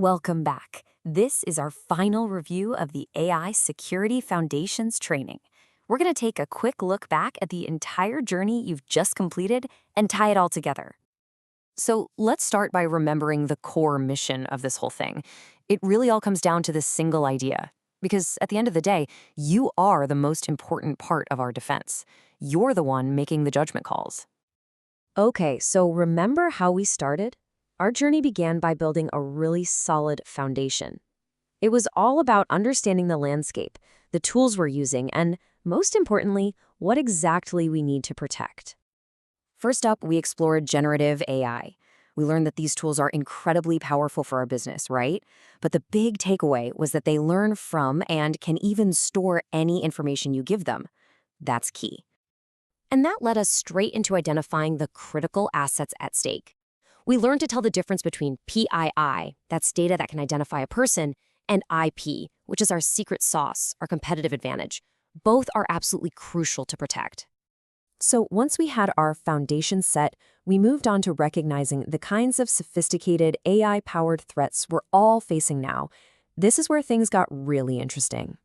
Welcome back. This is our final review of the AI Security Foundations training. We're going to take a quick look back at the entire journey you've just completed and tie it all together. So let's start by remembering the core mission of this whole thing. It really all comes down to this single idea. Because at the end of the day, you are the most important part of our defense. You're the one making the judgment calls. Okay, so remember how we started? Our journey began by building a really solid foundation. It was all about understanding the landscape, the tools we're using, and, most importantly, what exactly we need to protect. First up, we explored generative AI. We learned that these tools are incredibly powerful for our business, right? But the big takeaway was that they learn from and can even store any information you give them. That's key. And that led us straight into identifying the critical assets at stake. We learned to tell the difference between PII, that's data that can identify a person, and IP, which is our secret sauce, our competitive advantage. Both are absolutely crucial to protect. So once we had our foundation set, we moved on to recognizing the kinds of sophisticated AI-powered threats we're all facing now. This is where things got really interesting.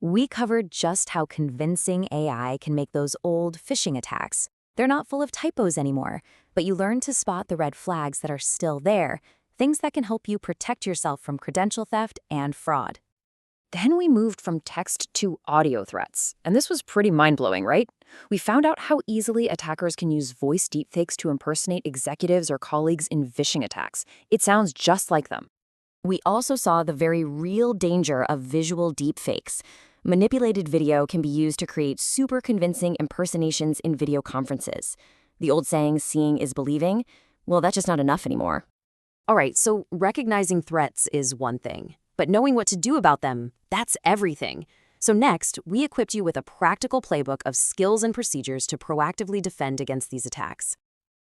We covered just how convincing AI can make those old phishing attacks. They're not full of typos anymore, but you learn to spot the red flags that are still there, things that can help you protect yourself from credential theft and fraud. Then we moved from text to audio threats, and this was pretty mind-blowing, right? We found out how easily attackers can use voice deepfakes to impersonate executives or colleagues in phishing attacks. It sounds just like them. We also saw the very real danger of visual deepfakes. Manipulated video can be used to create super convincing impersonations in video conferences. The old saying, seeing is believing, well, that's just not enough anymore. All right, so recognizing threats is one thing, but knowing what to do about them, that's everything. So next, we equipped you with a practical playbook of skills and procedures to proactively defend against these attacks.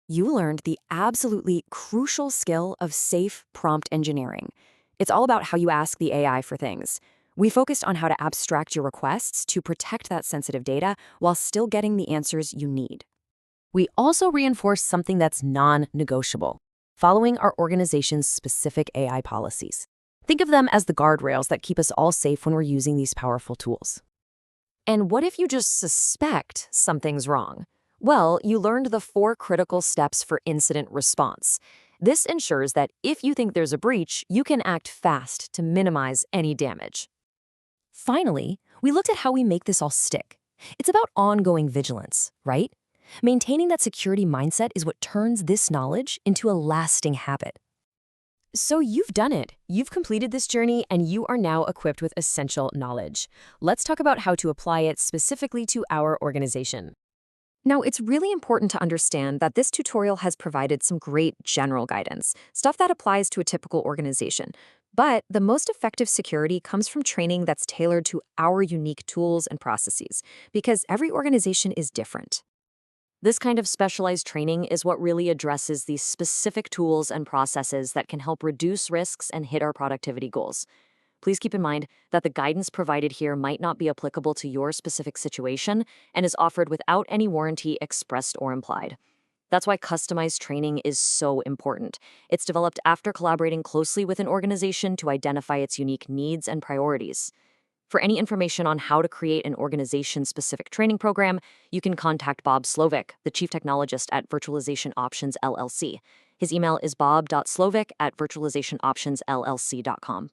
You learned the absolutely crucial skill of safe prompt engineering. It's all about how you ask the AI for things. We focused on how to abstract your requests to protect that sensitive data while still getting the answers you need. We also reinforced something that's non-negotiable, following our organization's specific AI policies. Think of them as the guardrails that keep us all safe when we're using these powerful tools. And what if you just suspect something's wrong? Well, you learned the 4 critical steps for incident response. This ensures that if you think there's a breach, you can act fast to minimize any damage. Finally, we looked at how we make this all stick. It's about ongoing vigilance, right? Maintaining that security mindset is what turns this knowledge into a lasting habit. So you've done it. You've completed this journey, and you are now equipped with essential knowledge. Let's talk about how to apply it specifically to our organization. Now, it's really important to understand that this tutorial has provided some great general guidance, stuff that applies to a typical organization. But the most effective security comes from training that's tailored to our unique tools and processes, because every organization is different. This kind of specialized training is what really addresses these specific tools and processes that can help reduce risks and hit our productivity goals. Please keep in mind that the guidance provided here might not be applicable to your specific situation and is offered without any warranty expressed or implied. That's why customized training is so important. It's developed after collaborating closely with an organization to identify its unique needs and priorities. For any information on how to create an organization-specific training program, you can contact Bob Slovic, the Chief Technologist at Virtualization Options LLC. His email is bob.slovic@virtualizationoptionsllc.com.